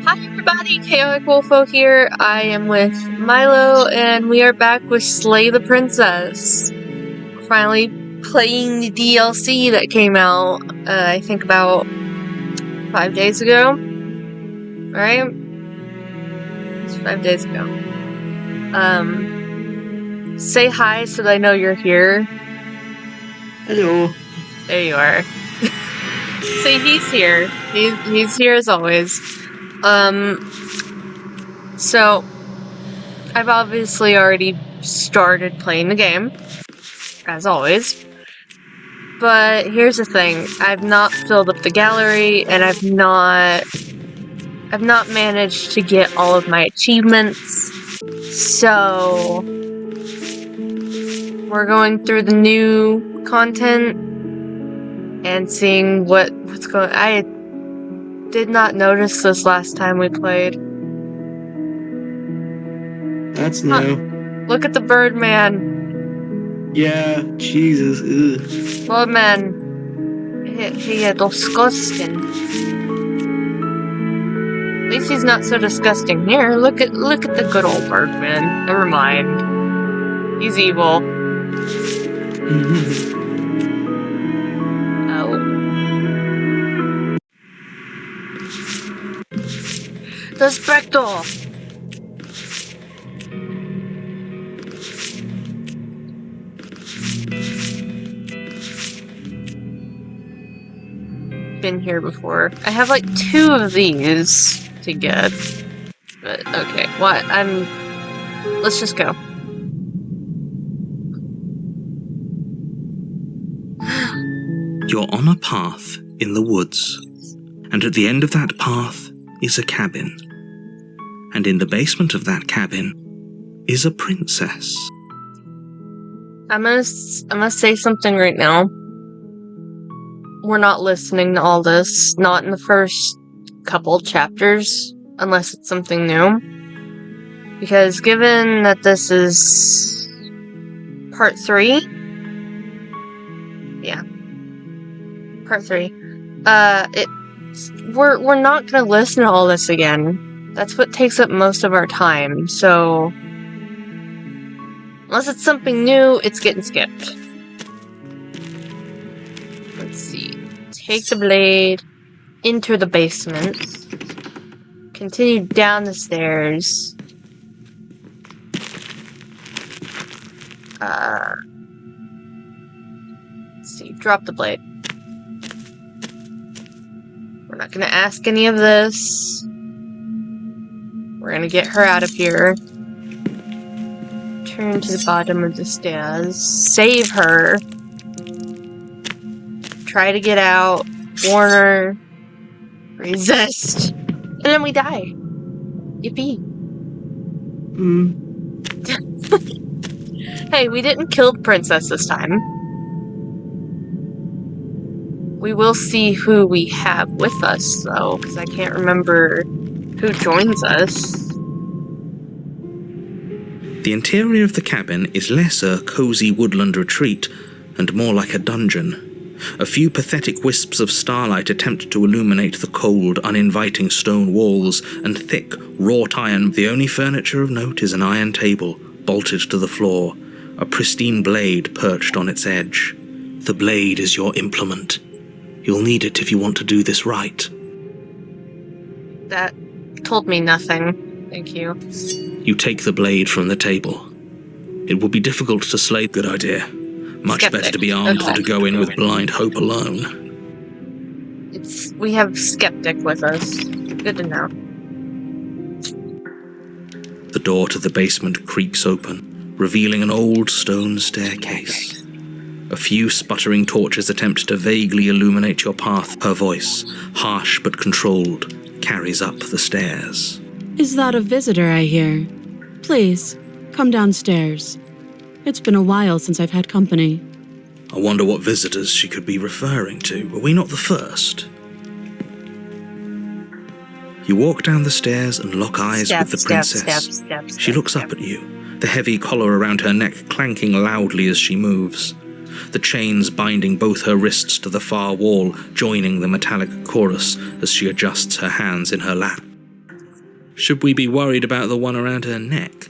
Hi everybody, Chaotic Wolfo here. I am with Milo, and we are back with Slay the Princess. We're finally playing the DLC that came out, I think about 5 days ago. Right? It's 5 days ago. Say hi so that I know you're here. Hello. There you are. See, he's here. He's here as always. So, I've obviously already started playing the game, as always. But here's the thing, I've not filled up the gallery, and I've not managed to get all of my achievements. So, we're going through the new content and seeing what's going. I did not notice this last time we played. That's new. Look at the Birdman. Yeah, Jesus. Ugh. Birdman. He is disgusting. At least he's not so disgusting. Here, look at the good old Birdman. Never mind. He's evil. Oh. The Spectre! Been here before. I have like 2 of these to get. But okay, what? Let's just go. You're on a path in the woods, and at the end of that path is a cabin. And in the basement of that cabin is a princess. I must say something right now. We're not listening to all this, not in the first couple chapters, unless it's something new. Because given that this is part 3, yeah, part 3, we're not gonna listen to all this again. That's what takes up most of our time, so unless it's something new, it's getting skipped. Let's see. Take the blade, enter the basement, continue down the stairs. Let's see, drop the blade. We're not gonna ask any of this. We're gonna get her out of here. Turn to the bottom of the stairs. Save her. Try to get out. Warn her. Resist. And then we die. Yippee. Hey, we didn't kill the princess this time. We will see who we have with us, though, because I can't remember who joins us. The interior of the cabin is less a cozy woodland retreat and more like a dungeon. A few pathetic wisps of starlight attempt to illuminate the cold, uninviting stone walls and thick, wrought iron. The only furniture of note is an iron table, bolted to the floor, a pristine blade perched on its edge. The blade is your implement. You'll need it if you want to do this right. That told me nothing. Thank you. You take the blade from the table. It will be difficult to slay. Good idea. Much Skeptic. better to be armed than to go in with blind hope alone. We have Skeptic with us. Good to know. The door to the basement creaks open, revealing an old stone staircase. A few sputtering torches attempt to vaguely illuminate your path. Her voice, harsh but controlled, carries up the stairs. Is that a visitor I hear? Please, come downstairs. It's been a while since I've had company. I wonder what visitors she could be referring to. Were we not the first? You walk down the stairs and lock eyes with the princess. She looks up at you, the heavy collar around her neck clanking loudly as she moves. The chains binding both her wrists to the far wall, joining the metallic chorus as she adjusts her hands in her lap. Should we be worried about the one around her neck?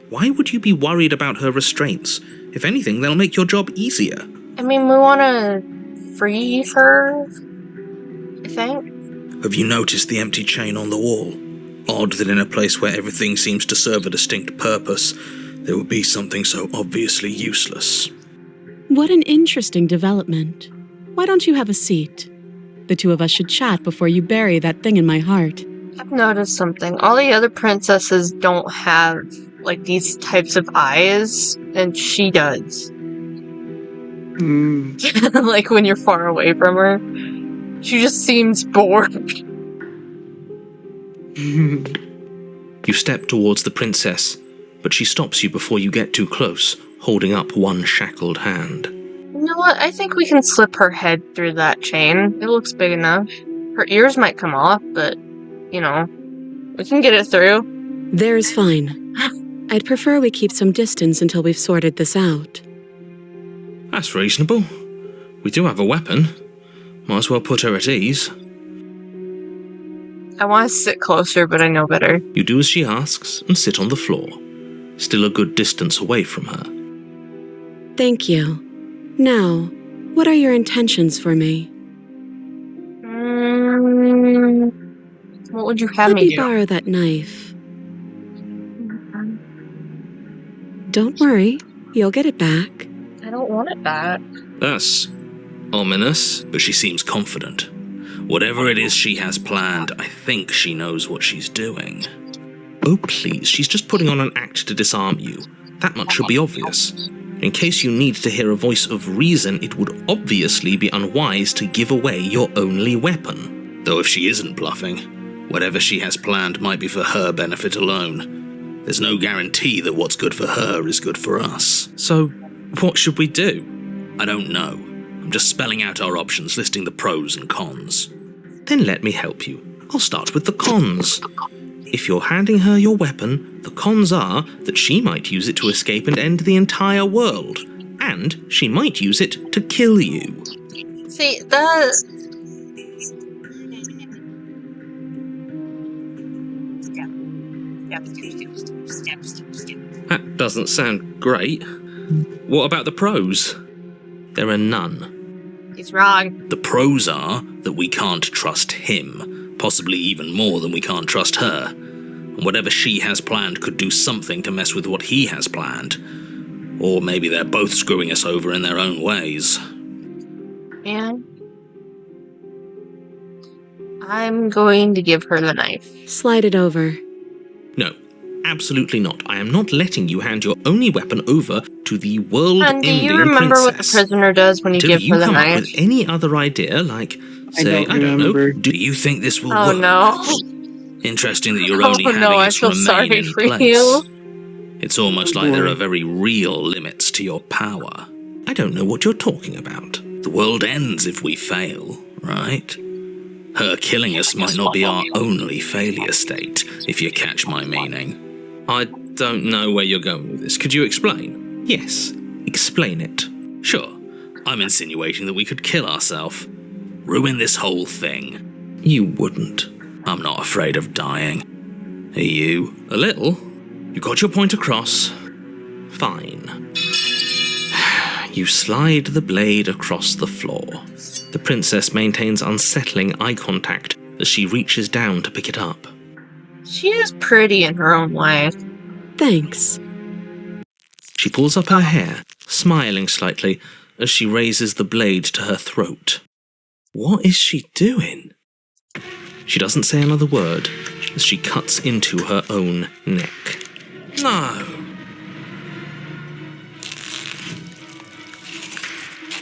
Why would you be worried about her restraints? If anything, they'll make your job easier. I mean, we want to free her, I think. Have you noticed the empty chain on the wall? Odd that in a place where everything seems to serve a distinct purpose, there would be something so obviously useless. What an interesting development. Why don't you have a seat? The two of us should chat before you bury that thing in my heart. I've noticed something. All the other princesses don't have, like, these types of eyes, and she does. Like, when you're far away from her. She just seems bored. You step towards the princess, but she stops you before you get too close, holding up one shackled hand. You know what? I think we can slip her head through that chain. It looks big enough. Her ears might come off, but, you know, we can get it through. There's fine. I'd prefer we keep some distance until we've sorted this out. That's reasonable. We do have a weapon. Might as well put her at ease. I want to sit closer, but I know better. You do as she asks and sit on the floor, still a good distance away from her. Thank you. Now, what are your intentions for me? What would you have Let me me do? borrow that knife. Don't worry, you'll get it back. I don't want it back. That's ominous, but she seems confident. Whatever it is she has planned, I think she knows what she's doing. Oh please, she's just putting on an act to disarm you. That much should be obvious. In case you need to hear a voice of reason, it would obviously be unwise to give away your only weapon. Though if she isn't bluffing, whatever she has planned might be for her benefit alone. There's no guarantee that what's good for her is good for us. So, what should we do? I don't know. I'm just spelling out our options, listing the pros and cons. Then let me help you. I'll start with the cons. If you're handing her your weapon, the cons are that she might use it to escape and end the entire world. And she might use it to kill you. See, that... That doesn't sound great. What about the pros? There are none. He's wrong. The pros are that we can't trust him, possibly even more than we can't trust her. And whatever she has planned could do something to mess with what he has planned. Or maybe they're both screwing us over in their own ways. Man. I'm going to give her the knife. Slide it over. No, absolutely not. I am not letting you hand your only weapon over to the world-ending And princess. do you remember what the prisoner does when you give her the come knife? up with any other idea, like, say, I don't know, do you think this will Oh work? no. Interesting that you're only having I us feel remain sorry in for place. you. It's almost like there are very real limits to your power. I don't know what you're talking about. The world ends if we fail, right? Her killing us might not be our only failure state, if you catch my meaning. I don't know where you're going with this. Could you explain? Yes, explain it. Sure. I'm insinuating that we could kill ourselves. Ruin this whole thing. You wouldn't. I'm not afraid of dying. Are you? A little? You got your point across. Fine. You slide the blade across the floor. The princess maintains unsettling eye contact as she reaches down to pick it up. She is pretty in her own way. Thanks. She pulls up her hair, smiling slightly as she raises the blade to her throat. What is she doing? She doesn't say another word as she cuts into her own neck. No!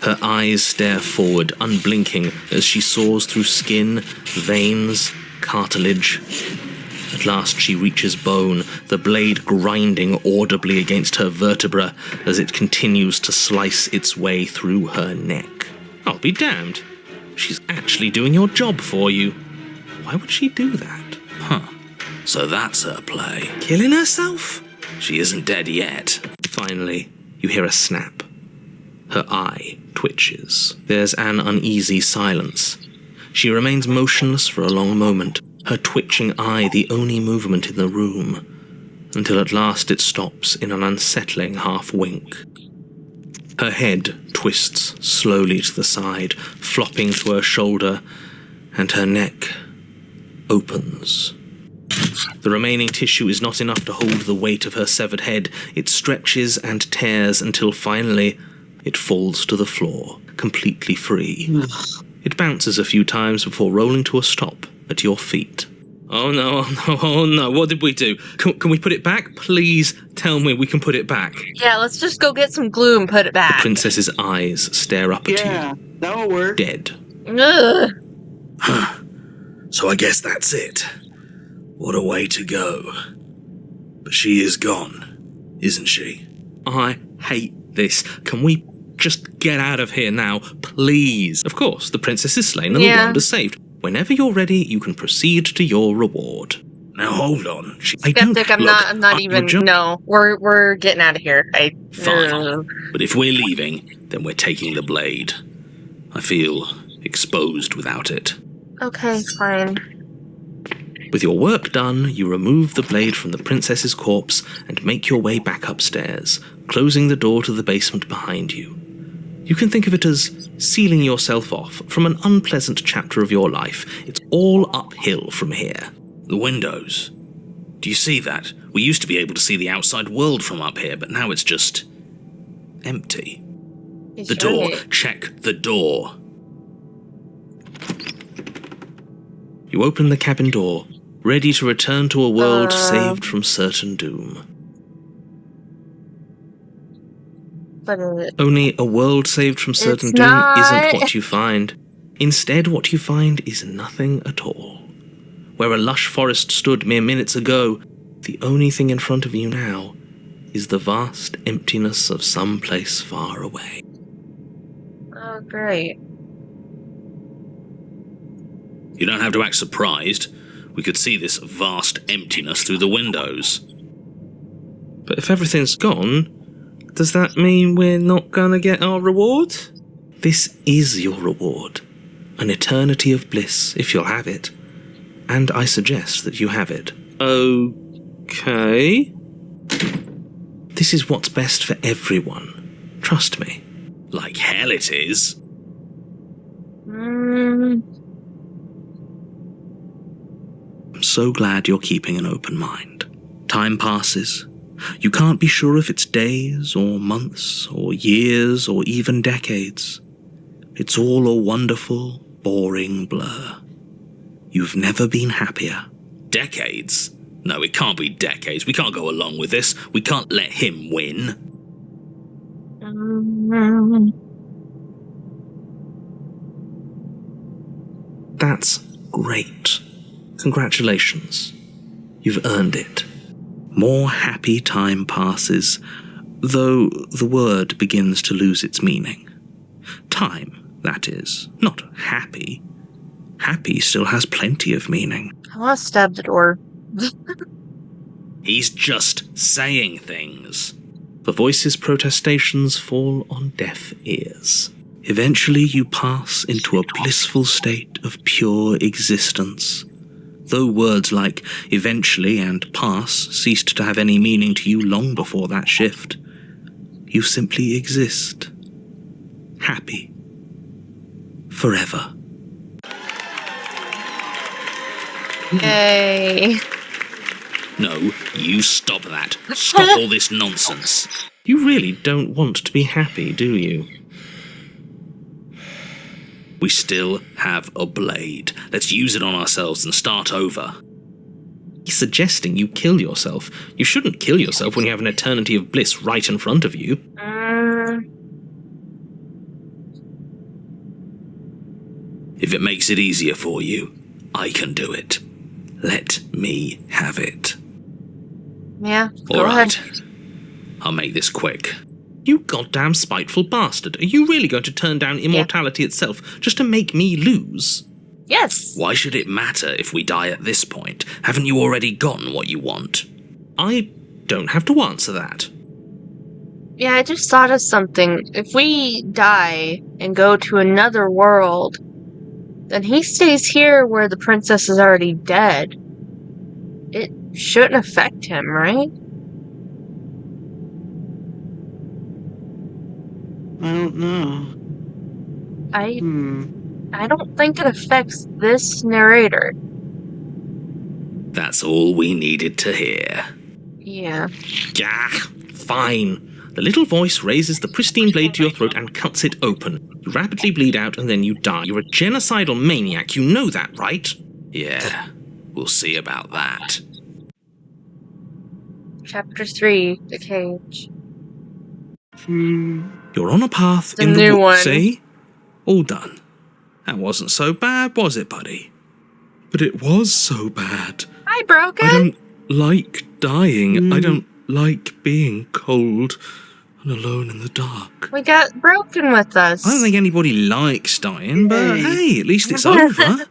Her eyes stare forward, unblinking, as she saws through skin, veins, cartilage. At last she reaches bone, the blade grinding audibly against her vertebra as it continues to slice its way through her neck. I'll be damned. She's actually doing your job for you. Why would she do that? Huh. So that's her play. Killing herself? She isn't dead yet. Finally, you hear a snap. Her eye twitches. There's an uneasy silence. She remains motionless for a long moment, her twitching eye the only movement in the room, until at last it stops in an unsettling half-wink. Her head twists slowly to the side, flopping to her shoulder, and her neck opens. The remaining tissue is not enough to hold the weight of her severed head. It stretches and tears until finally it falls to the floor, completely free. It bounces a few times before rolling to a stop at your feet. Oh no, oh no, what did we do? Can we put it back? Please tell me we can put it back. Yeah, let's just go get some glue and put it The back. princess's eyes stare up at Yeah, you, that'll work. dead. Ugh. So I guess that's it. What a way to go. But she is gone, isn't she? I hate this. Can we just get out of here now, please? Of course, the princess is slain and the Yeah. world is saved. Whenever you're ready, you can proceed to your reward. Now hold on. Skeptic, I'm not even. No, we're getting out of here. Fine. But if we're leaving, then we're taking the blade. I feel exposed without it. Okay, fine. With your work done, you remove the blade from the princess's corpse and make your way back upstairs, closing the door to the basement behind you. You can think of it as sealing yourself off from an unpleasant chapter of your life. It's all uphill from here. The windows. Do you see that? We used to be able to see the outside world from up here, but now it's just empty. He's The door. right. Check the door. You open the cabin door, ready to return to a world Uh. saved from certain doom. But Only a world saved from certain It's doom not. isn't what you find. Instead, what you find is nothing at all. Where a lush forest stood mere minutes ago, the only thing in front of you now is the vast emptiness of some place far away. oh, great. You don't have to act surprised. We could see this vast emptiness through the windows. But if everything's gone, does that mean we're not gonna get our reward? This is your reward. An eternity of bliss, if you'll have it. And I suggest that you have it. Okay. This is what's best for everyone. Trust me. Like hell it is. I'm so glad you're keeping an open mind. Time passes. You can't be sure if it's days or months or years or even decades. It's all a wonderful, boring blur. You've never been happier. Decades? No, it can't be decades. We can't go along with this. We can't let him win. That's great. Congratulations. You've earned it. More happy time passes, though the word begins to lose its meaning. Time, that is, not happy. Happy still has plenty of meaning. I want to stab the door. He's just saying things. The voice's protestations fall on deaf ears. Eventually you pass into a blissful state of pure existence. Though words like eventually and pass ceased to have any meaning to you long before that shift, you simply exist. Happy. Forever. Yay. No, you stop that. Stop all this nonsense. You really don't want to be happy, do you? We still have a blade. Let's use it on ourselves and start over. He's suggesting you kill yourself. You shouldn't kill yourself when you have an eternity of bliss right in front of you. If it makes it easier for you, I can do it. Let me have it. Yeah, All go right. ahead. I'll make this quick. You goddamn spiteful bastard. Are you really going to turn down immortality itself just to make me lose? Yes. Why should it matter if we die at this point? Haven't you already gotten what you want? I don't have to answer that. Yeah, I just thought of something. If we die and go to another world, Then he stays here where the princess is already dead. It shouldn't affect him, right? I don't know. I don't think it affects this narrator. That's all we needed to hear. Yeah. Gah, fine. The little voice raises the pristine blade to your throat and cuts it open. You rapidly bleed out and then you die. You're a genocidal maniac, you know that, right? Yeah, we'll see about that. Chapter 3, The Cage. You're on a path The in the new woods, one. see? All done. That wasn't so bad, was it, buddy? But it was so bad. Hi, Broken! I don't like dying. I don't like being cold and alone in the dark. We got Broken with us. I don't think anybody likes dying, but hey, at least it's over.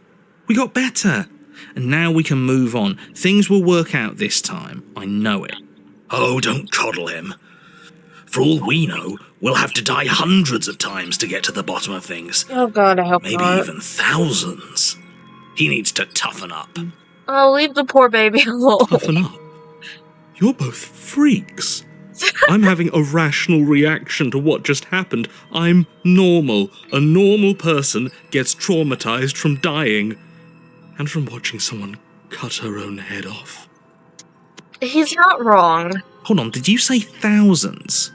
We got better. And now we can move on. Things will work out this time. I know it. Oh, don't coddle him. For all we know, we'll have to die hundreds of times to get to the bottom of things. Oh god, I hope Maybe not. even thousands. He needs to toughen up. Oh, leave the poor baby alone. Toughen up. You're both freaks. I'm having a rational reaction to what just happened. I'm normal. A normal person gets traumatized from dying and from watching someone cut her own head off. He's not wrong. Hold on, did you say thousands?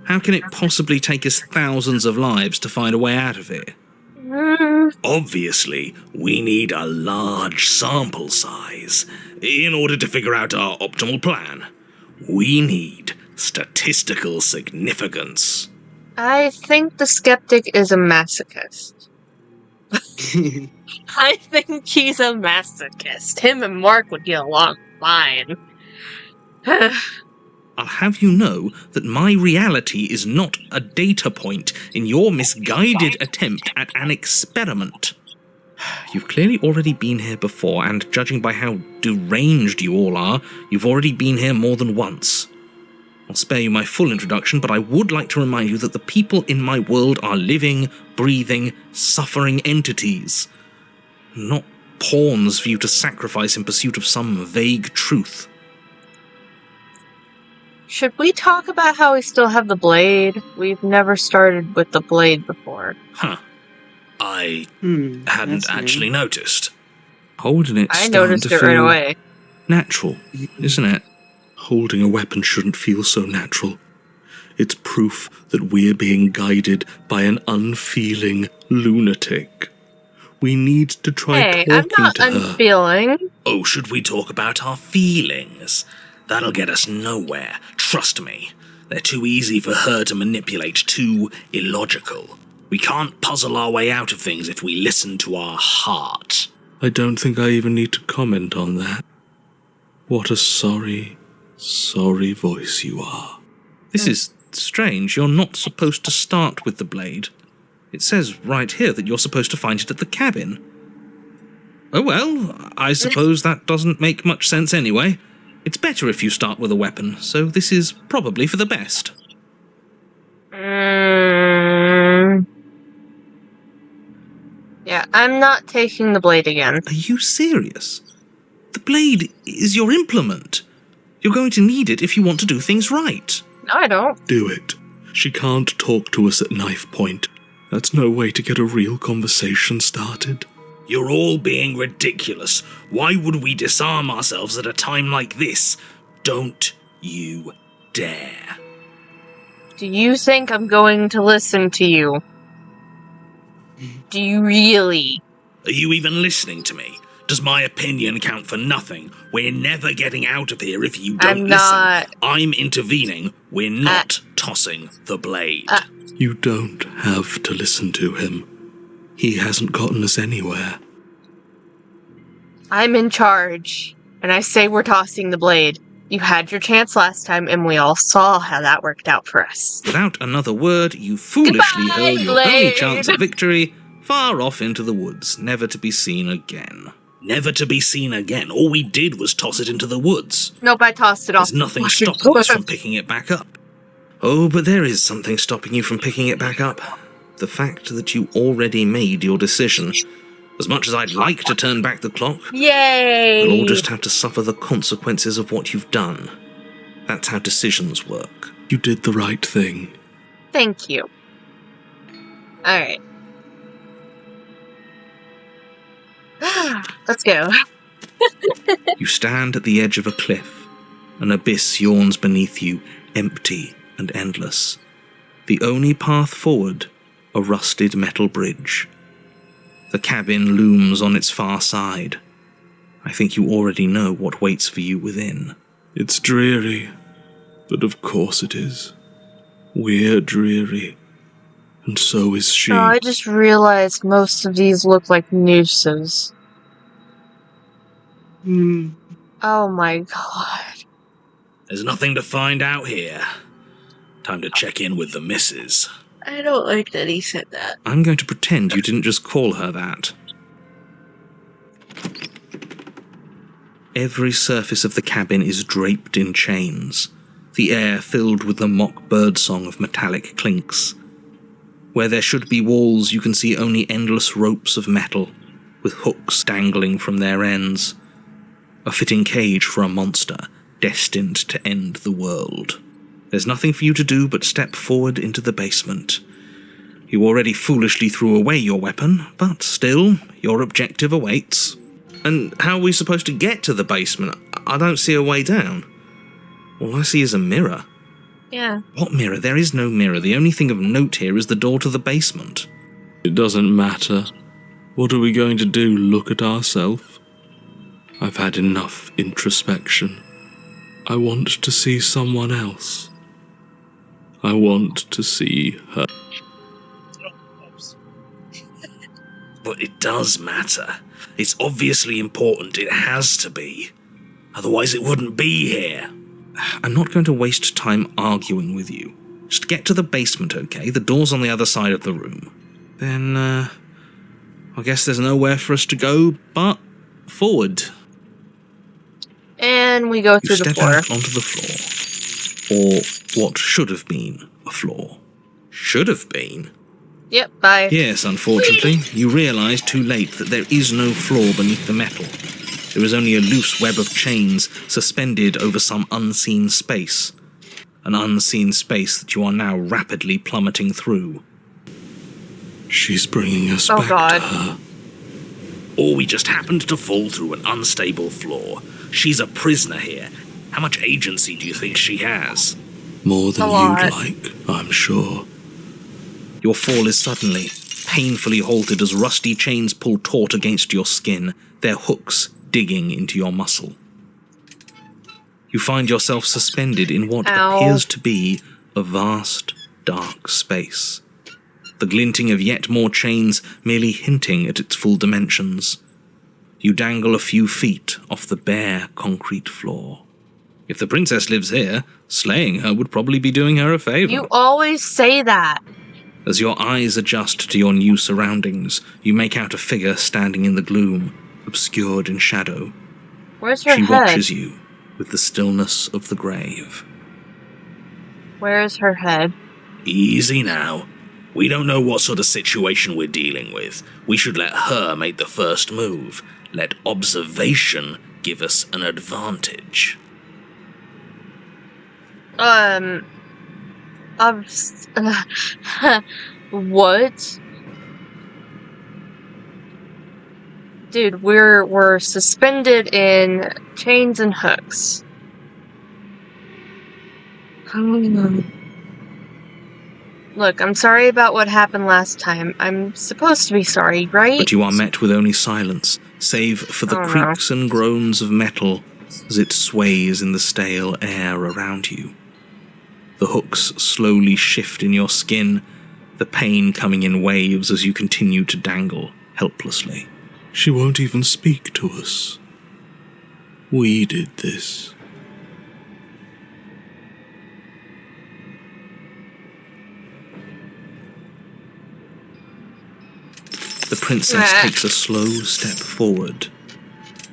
How can it possibly take us thousands of lives to find a way out of here? Obviously, we need a large sample size in order to figure out our optimal plan. We need statistical significance. I think the skeptic is a masochist. I think he's a masochist. Him and Mark would get along fine. I'll have you know that my reality is not a data point in your misguided attempt at an experiment. You've clearly already been here before, and judging by how deranged you all are, you've already been here more than once. I'll spare you my full introduction, but I would like to remind you that the people in my world are living, breathing, suffering entities. Not pawns for you to sacrifice in pursuit of some vague truth. Should we talk about how we still have the blade? We've never started with the blade before. Huh. I hadn't actually noticed. Holding it's I starting noticed to it right feel away. natural, isn't it? Holding a weapon shouldn't feel so natural. It's proof that we're being guided by an unfeeling lunatic. We need to try Hey, I'm talking not to her. unfeeling. Oh, should we talk about our feelings? That'll get us nowhere. Trust me. They're too easy for her to manipulate, too illogical. We can't puzzle our way out of things if we listen to our heart. I don't think I even need to comment on that. What a sorry, sorry voice you are. This is strange. You're not supposed to start with the blade. It says right here that you're supposed to find it at the cabin. Oh well, I suppose that doesn't make much sense anyway. It's better if you start with a weapon, so this is probably for the best. Yeah, I'm not taking the blade again. Are you serious? The blade is your implement. You're going to need it if you want to do things right. No, I don't. Do it. She can't talk to us at knife point. That's no way to get a real conversation started. You're all being ridiculous. Why would we disarm ourselves at a time like this? Don't you dare. Do you think I'm going to listen to you? Do you really? Are you even listening to me? Does my opinion count for nothing? We're never getting out of here if you don't I'm listen. not. I'm intervening. We're not tossing the blade. You don't have to listen to him. He hasn't gotten us anywhere. I'm in charge, and I say we're tossing the blade. You had your chance last time, and we all saw how that worked out for us. Without another word, you foolishly Goodbye, hurl your blade. only chance at victory far off into the woods, never to be seen again. Never to be seen again. All we did was toss it into the woods. Nope, I tossed it off. There's nothing stopping us from picking it back up. Oh, but there is something stopping you from picking it back up. The fact that you already made your decision. As much as I'd like to turn back the clock, Yay! we'll all just have to suffer the consequences of what you've done. That's how decisions work. You did the right thing. Thank you. Alright. Let's go. You stand at the edge of a cliff. An abyss yawns beneath you, empty and endless. The only path forward, a rusted metal bridge. The cabin looms on its far side. I think you already know what waits for you within. It's dreary, but of course it is. We're dreary, and so is she. Oh, I just realized most of these look like nooses. Oh my god. There's nothing to find out here. Time to check in with the missus. I don't like that he said that. I'm going to pretend you didn't just call her that. Every surface of the cabin is draped in chains, the air filled with the mock birdsong of metallic clinks. Where there should be walls, you can see only endless ropes of metal, with hooks dangling from their ends. A fitting cage for a monster, destined to end the world. There's nothing for you to do but step forward into the basement. You already foolishly threw away your weapon, but still, your objective awaits. And how are we supposed to get to the basement? I don't see a way down. All I see is a mirror. Yeah. What mirror? There is no mirror. The only thing of note here is the door to the basement. It doesn't matter. What are we going to do, look at ourselves? I've had enough introspection. I want to see someone else. I want to see her. But it does matter. It's obviously important. It has to be. Otherwise it wouldn't be here. I'm not going to waste time arguing with you. Just get to the basement, okay? The door's on the other side of the room. Then, I guess there's nowhere for us to go but forward. And we go You through the step floor. out onto the floor. Or what should have been a floor. Should have been? Yep, bye. Yes, unfortunately, you realise too late that there is no floor beneath the metal. There is only a loose web of chains suspended over some unseen space. An unseen space that you are now rapidly plummeting through. She's bringing us Oh, back God. to her. Or we just happened to fall through an unstable floor. She's a prisoner here. How much agency do you think she has? More than A lot. you'd like, I'm sure. Your fall is suddenly, painfully halted as rusty chains pull taut against your skin, their hooks digging into your muscle. You find yourself suspended in what Ow. appears to be a vast, dark space. The glinting of yet more chains merely hinting at its full dimensions. You dangle a few feet off the bare concrete floor. If the princess lives here, slaying her would probably be doing her a favor. You always say that. As your eyes adjust to your new surroundings, you make out a figure standing in the gloom, obscured in shadow. Where's her She head? watches you with the stillness of the grave. Where's her head? Easy now. We don't know what sort of situation we're dealing with. We should let her make the first move. Let observation give us an advantage. What? Dude, we're suspended in chains and hooks. Look, I'm sorry about what happened last time. I'm supposed to be sorry, right? But you are met with only silence, save for the Oh, no. creaks and groans of metal as it sways in the stale air around you. The hooks slowly shift in your skin, the pain coming in waves as you continue to dangle helplessly. She won't even speak to us. We did this. The princess Ah. takes a slow step forward.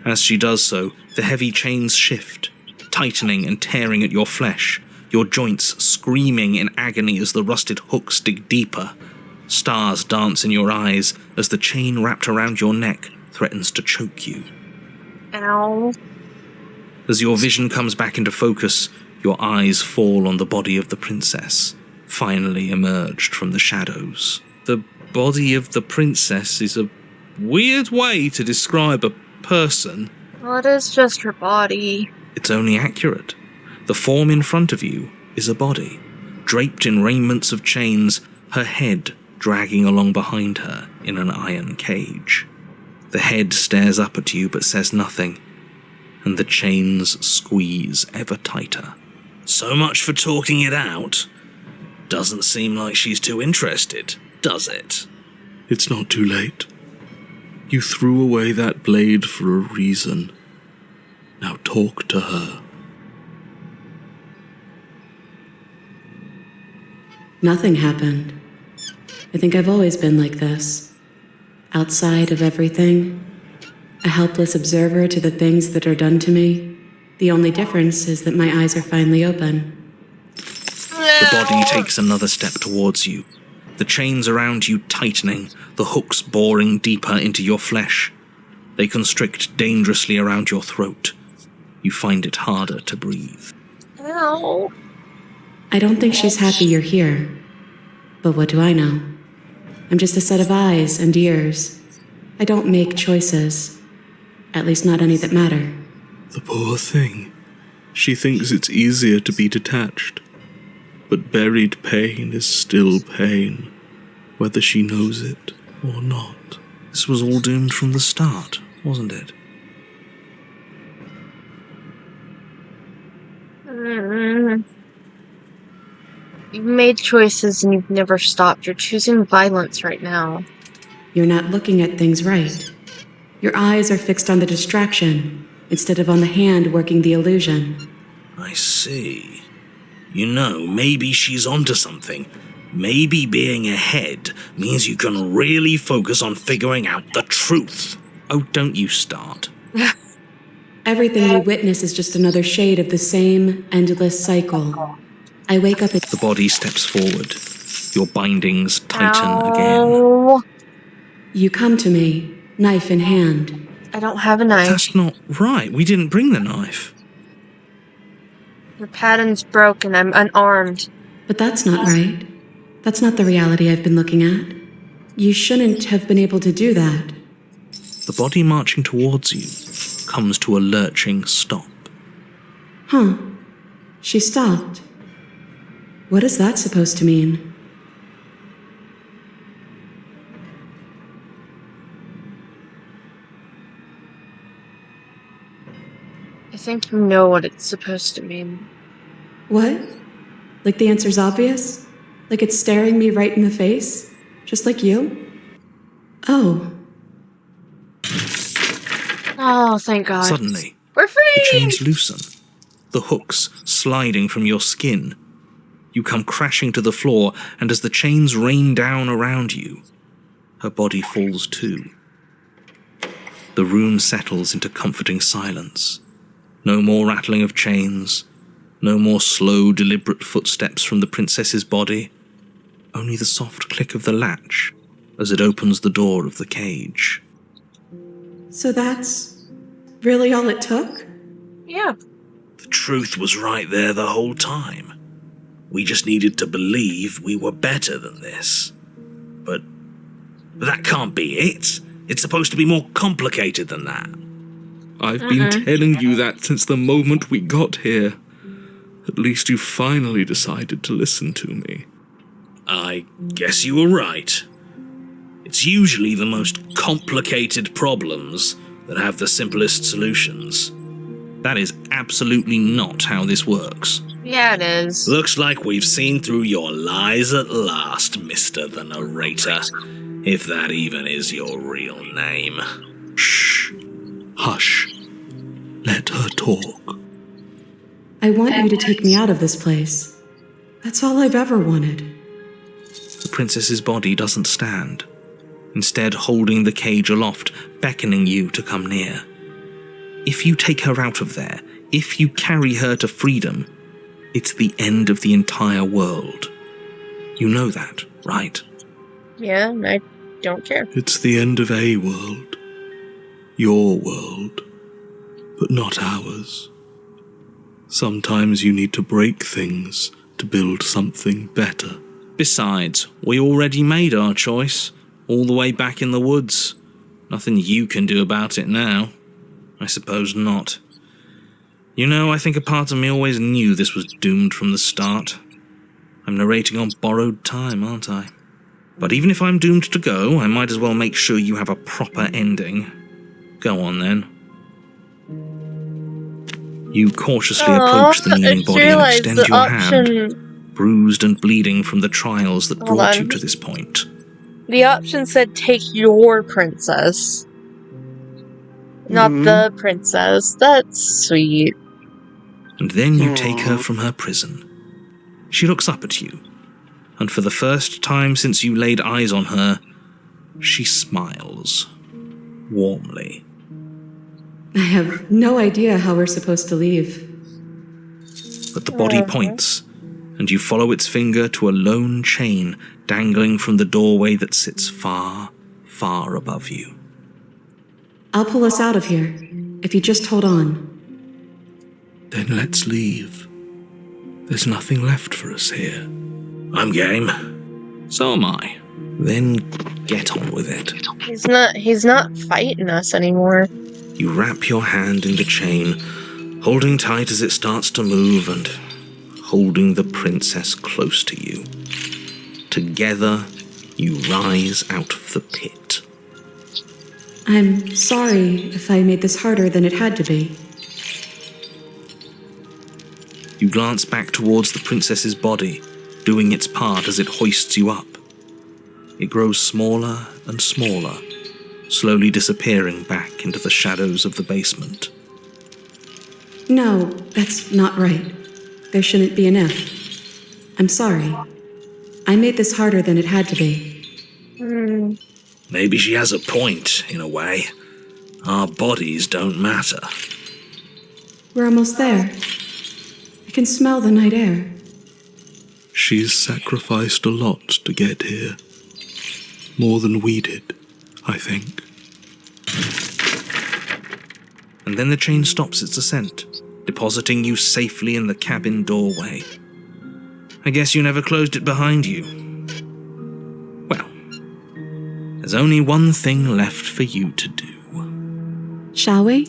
As she does so, the heavy chains shift, tightening and tearing at your flesh, your joints screaming in agony as the rusted hooks dig deeper. Stars dance in your eyes as the chain wrapped around your neck threatens to choke you. Ow. As your vision comes back into focus, your eyes fall on the body of the princess, finally emerged from the shadows. The body of the princess is a weird way to describe a person. Well, it is just her body. It's only accurate. The form in front of you is a body, draped in raiments of chains, her head dragging along behind her in an iron cage. The head stares up at you but says nothing, and the chains squeeze ever tighter. So much for talking it out. Doesn't seem like she's too interested, does it? It's not too late. You threw away that blade for a reason. Now talk to her. Nothing happened. I think I've always been like this. Outside of everything. A helpless observer to the things that are done to me. The only difference is that my eyes are finally open. The body takes another step towards you, the chains around you tightening, the hooks boring deeper into your flesh. They constrict dangerously around your throat. You find it harder to breathe. Ow. I don't think she's happy you're here. But what do I know? I'm just a set of eyes and ears. I don't make choices. At least not any that matter. The poor thing. She thinks it's easier to be detached. But buried pain is still pain, whether she knows it or not. This was all doomed from the start, wasn't it? You've made choices and you've never stopped. You're choosing violence right now. You're not looking at things right. Your eyes are fixed on the distraction, instead of on the hand working the illusion. I see. You know, maybe she's onto something. Maybe being ahead means you can really focus on figuring out the truth. Oh, don't you start. Everything we witness is just another shade of the same endless cycle. I wake up at... The body steps forward. Your bindings tighten again. Ow. You come to me, knife in hand. I don't have a knife. That's not right. We didn't bring the knife. Your pattern's broken. I'm unarmed. But that's not right. That's not the reality I've been looking at. You shouldn't have been able to do that. The body marching towards you comes to a lurching stop. Huh. She stopped. What is that supposed to mean? I think you know what it's supposed to mean. What? Like the answer's obvious? Like it's staring me right in the face? Just like you? Oh. Oh, thank God. Suddenly, We're free! the chains loosen, the hooks sliding from your skin. You come crashing to the floor, and as the chains rain down around you, her body falls too. The room settles into comforting silence. No more rattling of chains, no more slow, deliberate footsteps from the princess's body, only the soft click of the latch as it opens the door of the cage. So that's really all it took? Yeah. The truth was right there the whole time. We just needed to believe we were better than this. But that can't be it. It's supposed to be more complicated than that. I've been telling you that since the moment we got here. At least you finally decided to listen to me. I guess you were right. It's usually the most complicated problems that have the simplest solutions. That is absolutely not how this works. Yeah, it is. Looks like we've seen through your lies at last, Mr. the Narrator. If that even is your real name. Shh. Hush. Let her talk. I want you to take me out of this place. That's all I've ever wanted. The princess's body doesn't stand, instead holding the cage aloft, beckoning you to come near. If you take her out of there, if you carry her to freedom, it's the end of the entire world. You know that, right? Yeah, I don't care. It's the end of a world. Your world. But not ours. Sometimes you need to break things to build something better. Besides, we already made our choice, all the way back in the woods. Nothing you can do about it now. I suppose not. You know, I think a part of me always knew this was doomed from the start. I'm narrating on borrowed time, aren't I? But even if I'm doomed to go, I might as well make sure you have a proper ending. Go on, then. You cautiously approach the I kneeling just body and realized extend the your option. hand, bruised and bleeding from the trials that Hold brought you on. to this point. The option said take your princess, not the princess. That's sweet. And then you take her from her prison. She looks up at you, and for the first time since you laid eyes on her, she smiles. Warmly. I have no idea how we're supposed to leave. But the body points, and you follow its finger to a lone chain dangling from the doorway that sits far, far above you. I'll pull us out of here, if you just hold on. Then let's leave. There's nothing left for us here. I'm game. So am I. Then get on with it. He's not fighting us anymore. You wrap your hand in the chain, holding tight as it starts to move and holding the princess close to you. Together, you rise out of the pit. I'm sorry if I made this harder than it had to be. You glance back towards the princess's body, doing its part as it hoists you up. It grows smaller and smaller, slowly disappearing back into the shadows of the basement. No, that's not right. There shouldn't be an if. I'm sorry. I made this harder than it had to be. Maybe she has a point, in a way. Our bodies don't matter. We're almost there. I can smell the night air. She's sacrificed a lot to get here. More than we did, I think. And then the chain stops its ascent, depositing you safely in the cabin doorway. I guess you never closed it behind you. Well, there's only one thing left for you to do. Shall we?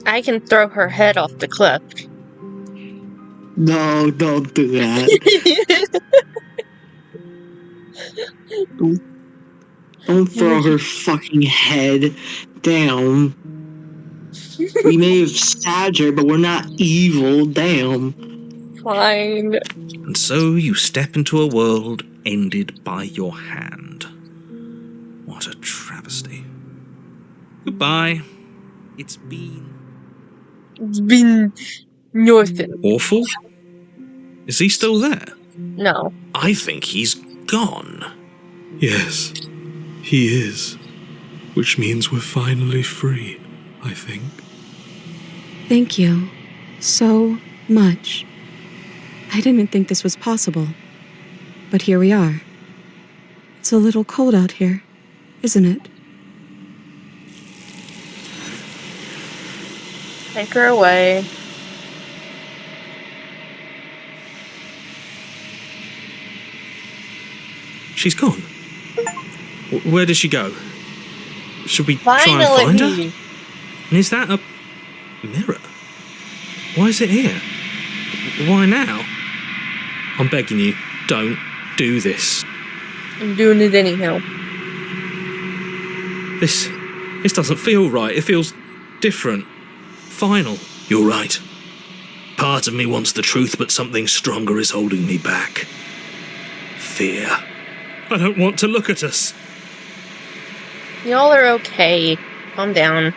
I can throw her head off the cliff. No, don't do that. Don't throw her fucking head down. We may have stabbed her, but we're not evil, damn. Fine. And so you step into a world ended by your hand. What a travesty. Goodbye. It's been nothing. awful. Is he still there? No. I think he's gone. Yes, he is. Which means we're finally free, I think. Thank you so much. I didn't think this was possible. But here we are. It's a little cold out here, isn't it? Take her away. She's gone. Where did she go? Should we try Finally. and find her? And is that a mirror? Why is it here? Why now? I'm begging you, don't do this. I'm doing it anyhow. This doesn't feel right. It feels different. Final. You're right. Part of me wants the truth, but something stronger is holding me back. Fear. I don't want to look at us. Y'all are okay. Calm down.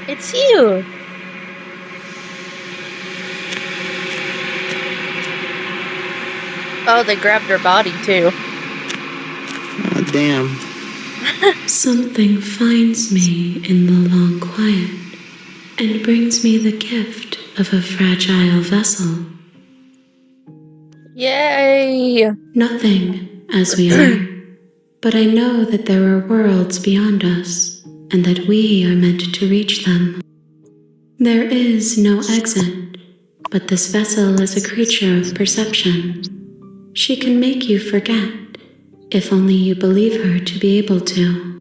It's you. Oh, they grabbed her body too. Oh, damn. Something finds me in the long quiet and brings me the gift of a fragile vessel. Yay! Nothing as we are. But I know that there are worlds beyond us, and that we are meant to reach them. There is no exit, but this vessel is a creature of perception. She can make you forget, if only you believe her to be able to.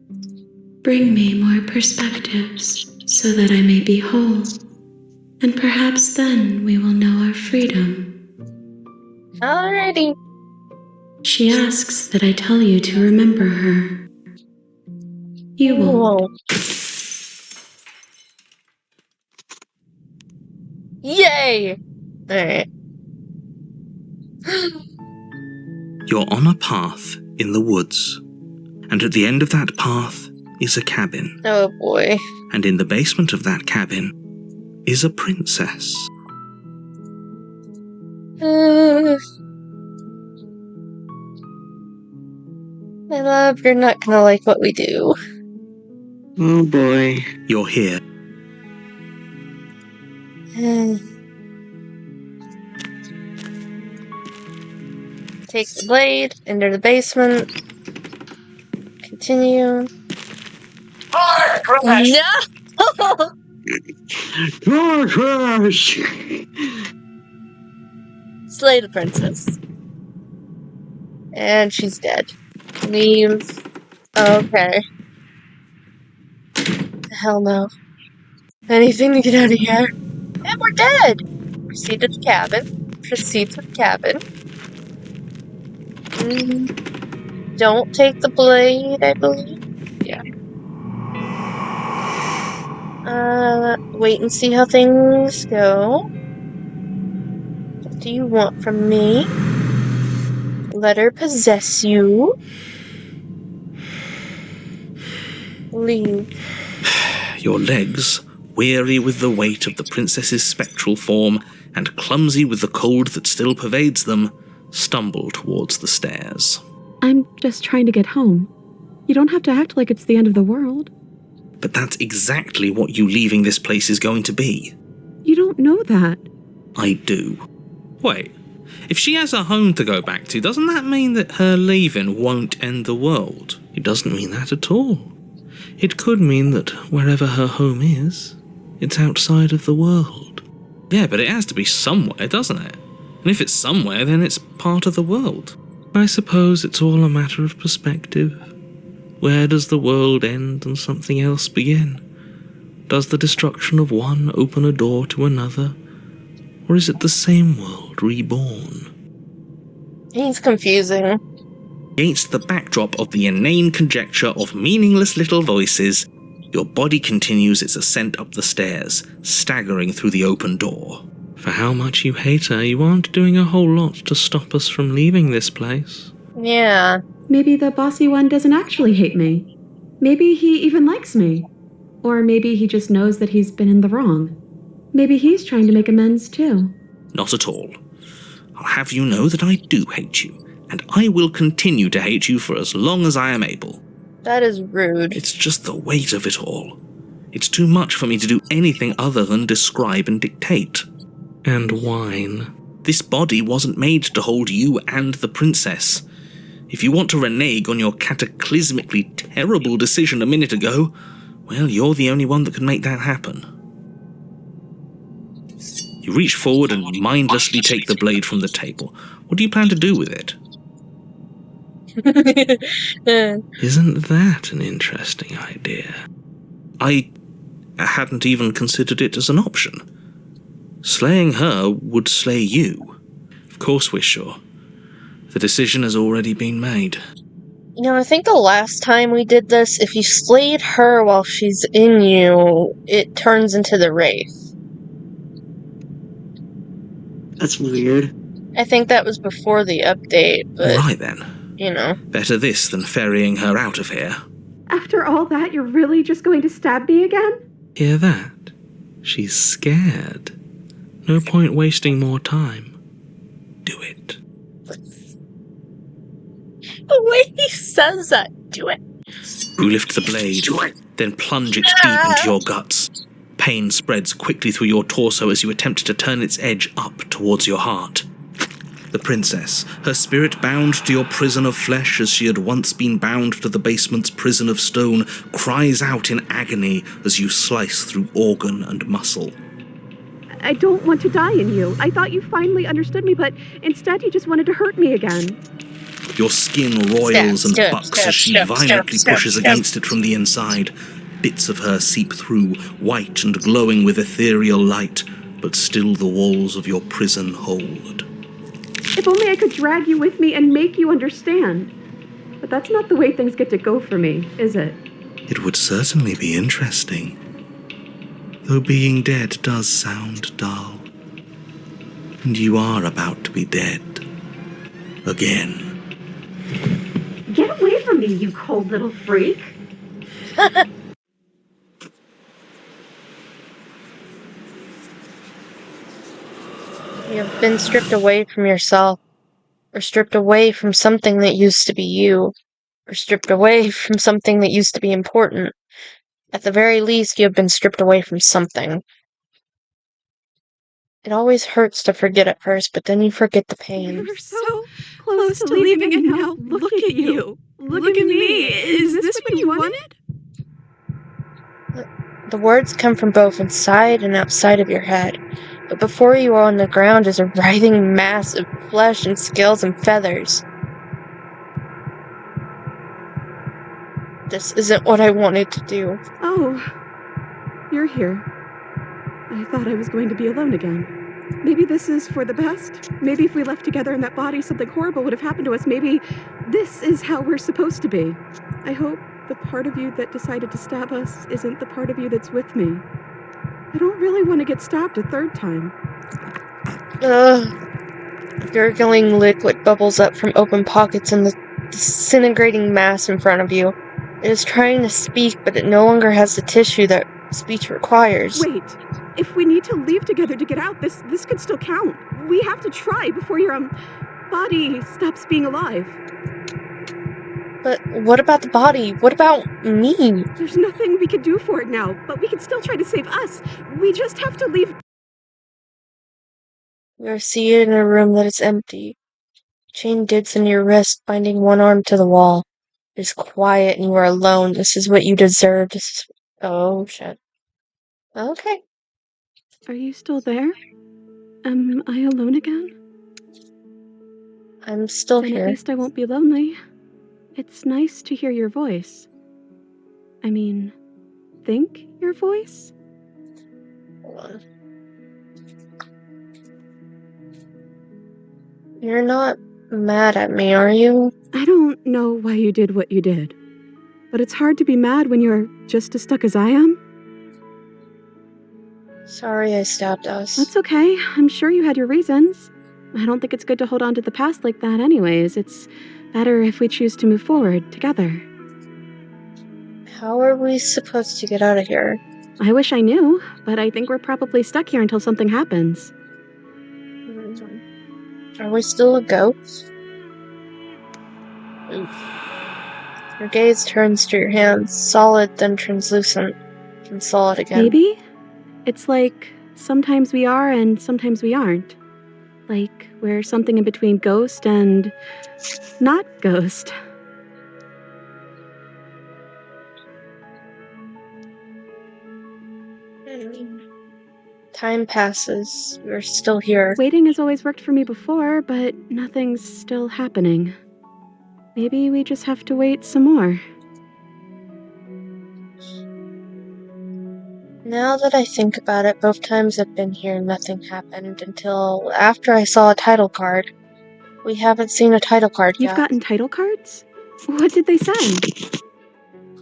Bring me more perspectives, so that I may be whole, and perhaps then we will know our freedom. Alrighty. She asks that I tell you to remember her. You won't. Whoa. Yay! Alright. You're on a path in the woods, and at the end of that path is a cabin, Oh boy. and in the basement of that cabin is a princess. My love, you're not gonna like what we do. Oh boy. You're here. Take the blade, enter the basement. Continue. No! Oh, gosh. Slay the princess. And she's dead. Leave. Okay. Hell no. Anything to get out of here. And we're dead! Proceed to the cabin. Proceed to the cabin. Don't take the blade, I believe. Yeah. Wait and see how things go. What do you want from me? Let her possess you. Leave. Your legs, weary with the weight of the princess's spectral form and clumsy with the cold that still pervades them, stumble towards the stairs. I'm just trying to get home. You don't have to act like it's the end of the world. But that's exactly what you leaving this place is going to be. You don't know that. I do. Wait, if she has a home to go back to, doesn't that mean that her leaving won't end the world? It doesn't mean that at all. It could mean that wherever her home is, it's outside of the world. Yeah, but it has to be somewhere, doesn't it? And if it's somewhere, then it's part of the world. I suppose it's all a matter of perspective. Where does the world end and something else begin? Does the destruction of one open a door to another? Or is it the same world reborn? He's confusing. Against the backdrop of the inane conjecture of meaningless little voices, your body continues its ascent up the stairs, staggering through the open door. For how much you hate her, you aren't doing a whole lot to stop us from leaving this place. Yeah. Maybe the bossy one doesn't actually hate me. Maybe he even likes me. Or maybe he just knows that he's been in the wrong. Maybe he's trying to make amends too. Not at all. I'll have you know that I do hate you, and I will continue to hate you for as long as I am able. That is rude. It's just the weight of it all. It's too much for me to do anything other than describe and dictate. And whine. This body wasn't made to hold you and the princess. If you want to renege on your cataclysmically terrible decision a minute ago, well, you're the only one that can make that happen. You reach forward and mindlessly take the blade from the table. What do you plan to do with it? Isn't that an interesting idea? I hadn't even considered it as an option. Slaying her would slay you. Of course we're sure. The decision has already been made. You know, I think the last time we did this, if you slayed her while she's in you, it turns into the Wraith. That's weird. I think that was before the update, but, Right then. you know. Better this than ferrying her out of here. After all that, you're really just going to stab me again? Hear that? She's scared. No point wasting more time. Do it. The way he says that, do it. You lift the blade, then plunge it deep into your guts. Pain spreads quickly through your torso as you attempt to turn its edge up towards your heart. The princess, her spirit bound to your prison of flesh as she had once been bound to the basement's prison of stone, cries out in agony as you slice through organ and muscle. I don't want to die in you. I thought you finally understood me, but instead you just wanted to hurt me again. Your skin roils and bucks as she violently pushes against it from the inside. Bits of her seep through, white and glowing with ethereal light, but still the walls of your prison hold. If only I could drag you with me and make you understand. But that's not the way things get to go for me, is it? It would certainly be interesting. Though being dead does sound dull. And you are about to be dead. Again. Get away from me, you cold little freak. You have been stripped away from yourself, or stripped away from something that used to be you, or stripped away from something that used to be important. At the very least, you have been stripped away from something. It always hurts to forget at first, but then you forget the pain. We were so close to leaving, and now look at you. Look at me. Is this what you wanted? The words come from both inside and outside of your head, but before you on the ground is a writhing mass of flesh and scales and feathers. This isn't what I wanted to do. Oh, you're here. I thought I was going to be alone again. Maybe this is for the best. Maybe if we left together in that body, something horrible would have happened to us. Maybe this is how we're supposed to be. I hope the part of you that decided to stab us isn't the part of you that's with me. I don't really want to get stabbed a third time. Gurgling liquid bubbles up from open pockets in the disintegrating mass in front of you. It is trying to speak, but it no longer has the tissue that speech requires. Wait, if we need to leave together to get out, this could still count. We have to try before your body stops being alive. But what about the body? What about me? There's nothing we can do for it now, but we can still try to save us. We just have to leave. You are seated in a room that is empty. Chain dids in your wrist, binding one arm to the wall. It is quiet and you are alone. This is what you deserve. Oh, shit. Okay. Are you still there? Am I alone again? I'm still Then here. at least I won't be lonely. It's nice to hear your voice. I mean, think your voice? Hold on. You're not mad at me, are you? I don't know why you did what you did, but it's hard to be mad when you're just as stuck as I am. Sorry I stabbed us. That's okay. I'm sure you had your reasons. I don't think it's good to hold on to the past like that anyways. It's better if we choose to move forward together. How are we supposed to get out of here? I wish I knew, but I think we're probably stuck here until something happens. Are we still a ghost? Your gaze turns to your hands, solid then translucent, and solid again. Maybe? It's like sometimes we are and sometimes we aren't. Like we're something in between ghost and not ghost. Time passes. We're still here. Waiting has always worked for me before, but nothing's still happening. Maybe we just have to wait some more. Now that I think about it, both times I've been here, nothing happened until after I saw a title card. We haven't seen a title card You've yet. gotten title cards? What did they say?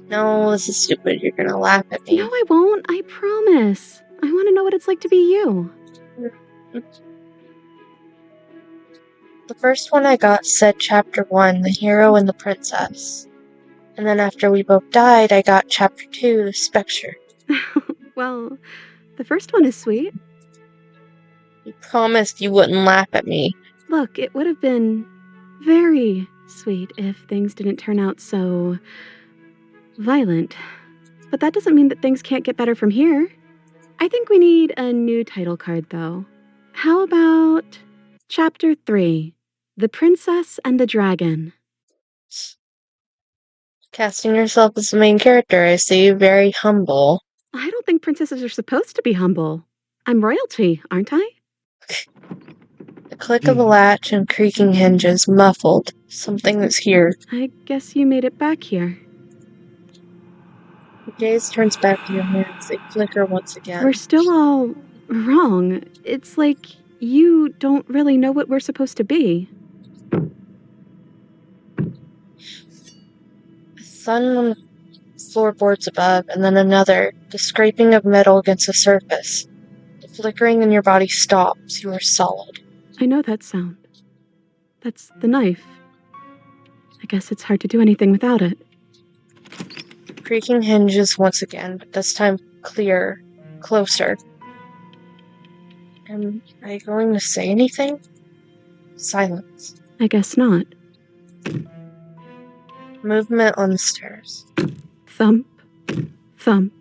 No, this is stupid. You're gonna laugh at me. No, I won't. I promise. I want to know what it's like to be you. The first one I got said Chapter 1, the hero and the princess. And then after we both died, I got Chapter 2, the spectre. Well, the first one is sweet. You promised you wouldn't laugh at me. Look, it would have been very sweet if things didn't turn out so violent. But that doesn't mean that things can't get better from here. I think we need a new title card, though. How about Chapter 3, The Princess and the Dragon. Casting yourself as the main character, I see. Very humble. I don't think princesses are supposed to be humble. I'm royalty, aren't I? The click of a latch and creaking hinges muffled something that's here. I guess you made it back here. Your gaze turns back to your hands. They flicker once again. We're still all wrong. It's like you don't really know what we're supposed to be. A thud on the floorboards above, and then another, the scraping of metal against the surface. The flickering in your body stops. You are solid. I know that sound. That's the knife. I guess it's hard to do anything without it. Creaking hinges once again, but this time clearer, closer. Are you going to say anything? Silence. I guess not. Movement on the stairs. Thump, thump,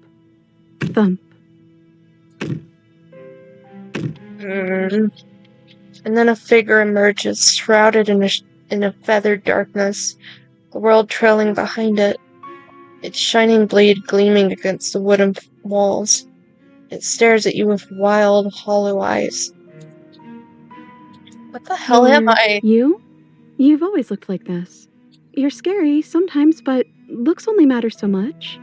thump. And then a figure emerges, shrouded in a feathered darkness, the world trailing behind it, its shining blade gleaming against the wooden walls. It stares at you with wild, hollow eyes. What the hell am I? You? You've always looked like this. You're scary sometimes, but looks only matter so much.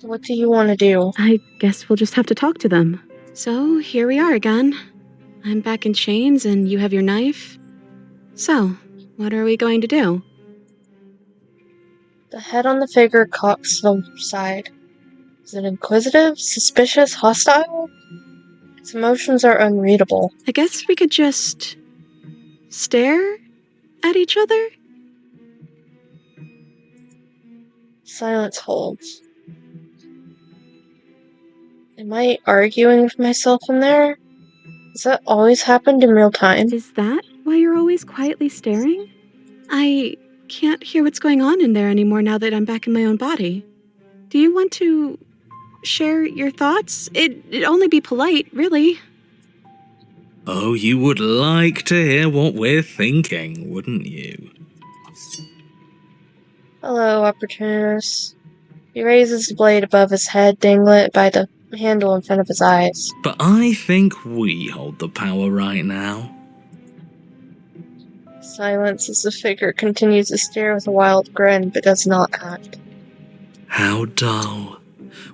What do you want to do? I guess we'll just have to talk to them. So, here we are again. I'm back in chains and you have your knife. So, what are we going to do? The head on the figure cocks to the side. Is it inquisitive, suspicious, hostile? Its emotions are unreadable. I guess we could just stare at each other? Silence holds. Am I arguing with myself in there? Has that always happened in real time? Is that why you're always quietly staring? I can't hear what's going on in there anymore now that I'm back in my own body. Do you want to share your thoughts? It'd only be polite, really. Oh, you would like to hear what we're thinking, wouldn't you? Hello, opportunist. He raises the blade above his head, dangling it by the handle in front of his eyes. But I think we hold the power right now. Silence as the figure continues to stare with a wild grin, but does not act. How dull.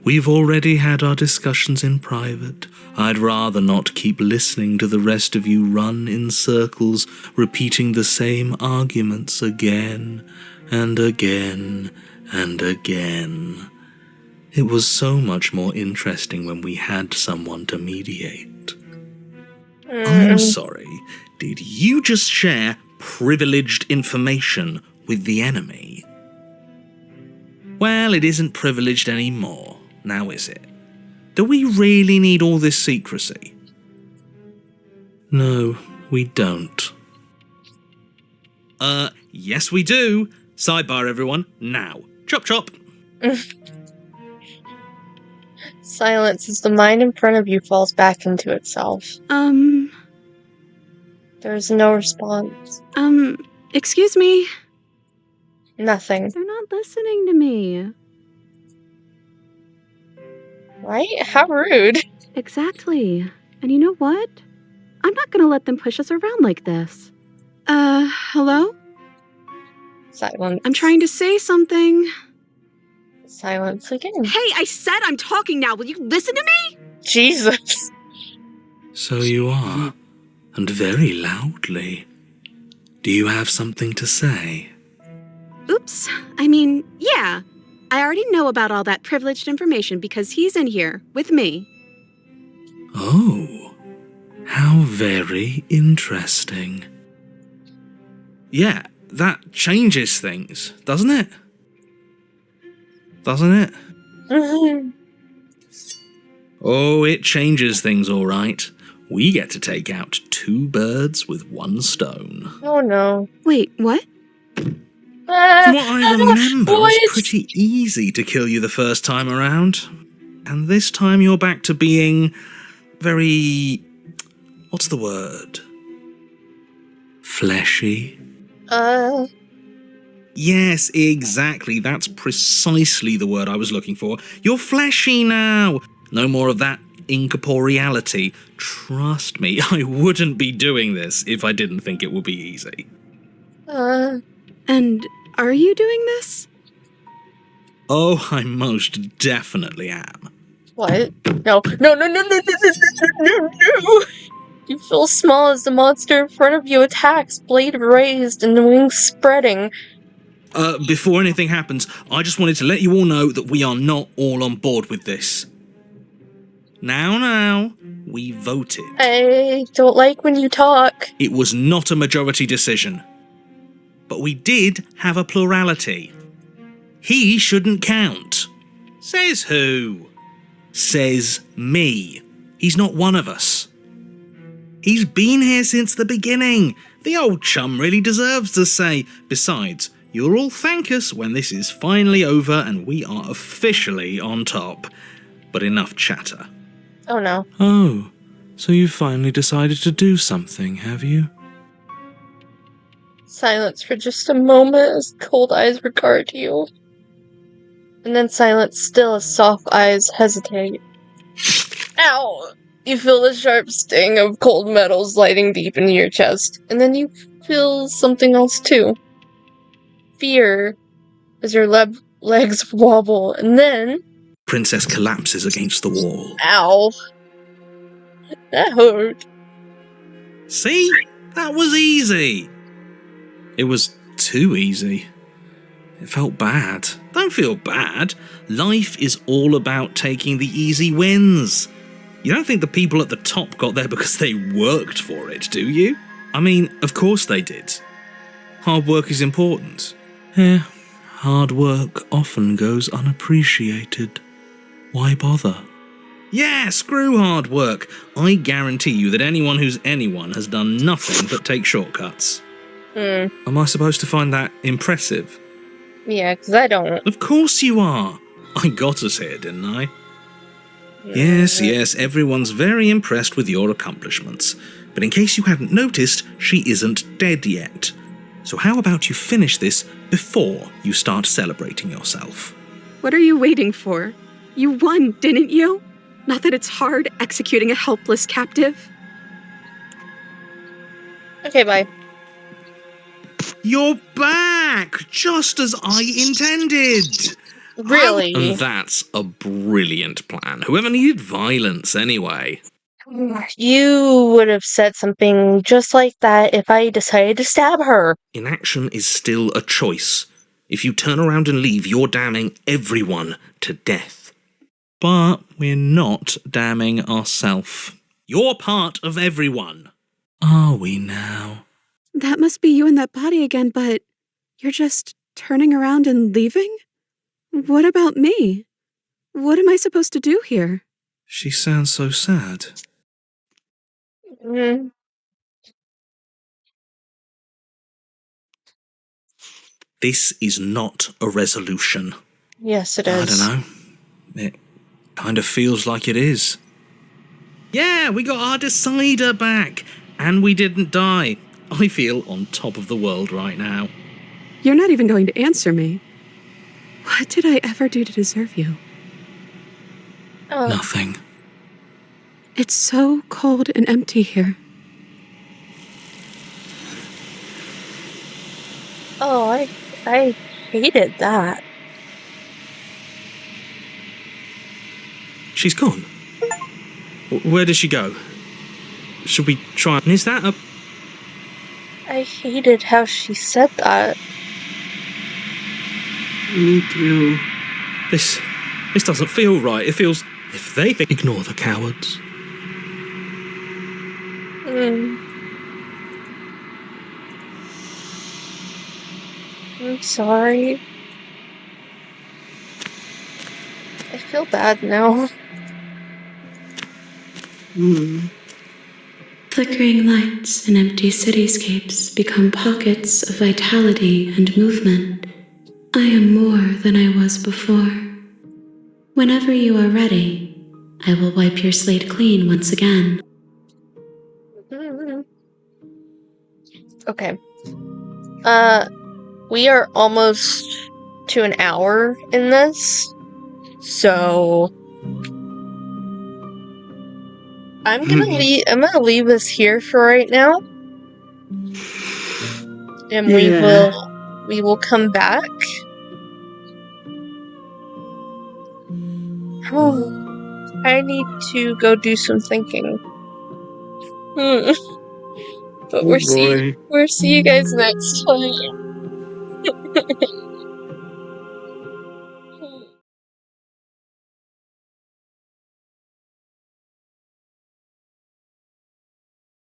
We've already had our discussions in private. I'd rather not keep listening to the rest of you run in circles, repeating the same arguments again and again and again. It was so much more interesting when we had someone to mediate. I'm sorry, did you just share privileged information with the enemy? Well, it isn't privileged anymore, now is it? Do we really need all this secrecy? No, we don't. Yes we do. Sidebar, everyone, now. Chop chop. Silence as the mind in front of you falls back into itself. There is no response. Excuse me? Nothing. They're not listening to me. Right? How rude. Exactly. And you know what? I'm not gonna let them push us around like this. Hello? Silence. I'm trying to say something. Silence again. Hey, I said I'm talking now. Will you listen to me? Jesus. So you are, and very loudly. Do you have something to say? Oops. I mean, yeah. I already know about all that privileged information because he's in here with me. Oh, how very interesting. Yeah, that changes things, doesn't it? Doesn't it? Oh, it changes things, all right. We get to take out 2 birds with 1 stone. Oh no. Wait, what? From what I remember, it was What? pretty easy to kill you the first time around. And this time you're back to being very What's the word? Fleshy? Yes, exactly. That's precisely the word I was looking for. You're fleshy now. No more of that incorporeality. Trust me, I wouldn't be doing this if I didn't think it would be easy. And are you doing this? Oh, I most definitely am. What? No. No, no, no, no, no, no, no, no, no! You feel small as the monster in front of you attacks, blade raised and the wings spreading. Before anything happens, I just wanted to let you all know that we are not all on board with this. Now, we voted. I don't like when you talk. It was not a majority decision. But we did have a plurality. He shouldn't count. Says who? Says me. He's not one of us. He's been here since the beginning. The old chum really deserves to say. Besides, you'll all thank us when this is finally over and we are officially on top. But enough chatter. Oh no. Oh, so you finally decided to do something, have you? Silence for just a moment as cold eyes regard you. And then silence still as soft eyes hesitate. Ow! You feel the sharp sting of cold metals lighting deep into your chest. And then you feel something else too. Fear as your legs wobble. And then... Princess collapses against the wall. Ow. That hurt. See? That was easy. It was too easy. It felt bad. Don't feel bad. Life is all about taking the easy wins. You don't think the people at the top got there because they worked for it, do you? I mean, of course they did. Hard work is important. Yeah, hard work often goes unappreciated. Why bother? Yeah, screw hard work. I guarantee you that anyone who's anyone has done nothing but take shortcuts. Am I supposed to find that impressive? Yeah, because I don't. Of course you are. I got us here, didn't I? Yes, everyone's very impressed with your accomplishments. But in case you hadn't noticed, she isn't dead yet. So how about you finish this before you start celebrating yourself? What are you waiting for? You won, didn't you? Not that it's hard executing a helpless captive. Okay, bye. You're back! Just as I intended! Really? And that's a brilliant plan. Whoever needed violence, anyway. You would have said something just like that if I decided to stab her. Inaction is still a choice. If you turn around and leave, you're damning everyone to death. But we're not damning ourselves. You're part of everyone. Are we now? That must be you in that body again, but you're just turning around and leaving? What about me? What am I supposed to do here? She sounds so sad. This is not a resolution. Yes, it I is. don't know. It kind of feels like it is. Yeah, we got our decider back. And we didn't die. I feel on top of the world right now. You're not even going to answer me. What did I ever do to deserve you? Nothing. It's so cold and empty here. Oh, I hated that. She's gone. Where did she go? Should we try? Is that a... I hated how she said that. Me too. This doesn't feel right. It feels... If they think... Ignore the cowards. I'm sorry. I feel bad now. Flickering lights and empty cityscapes become pockets of vitality and movement. I am more than I was before. Whenever you are ready, I will wipe your slate clean once again. Okay. We are almost to an hour in this, so I'm gonna leave us here for right now, and we will come back. Oh, I need to go do some thinking. But Oh boy. we'll see you guys next time.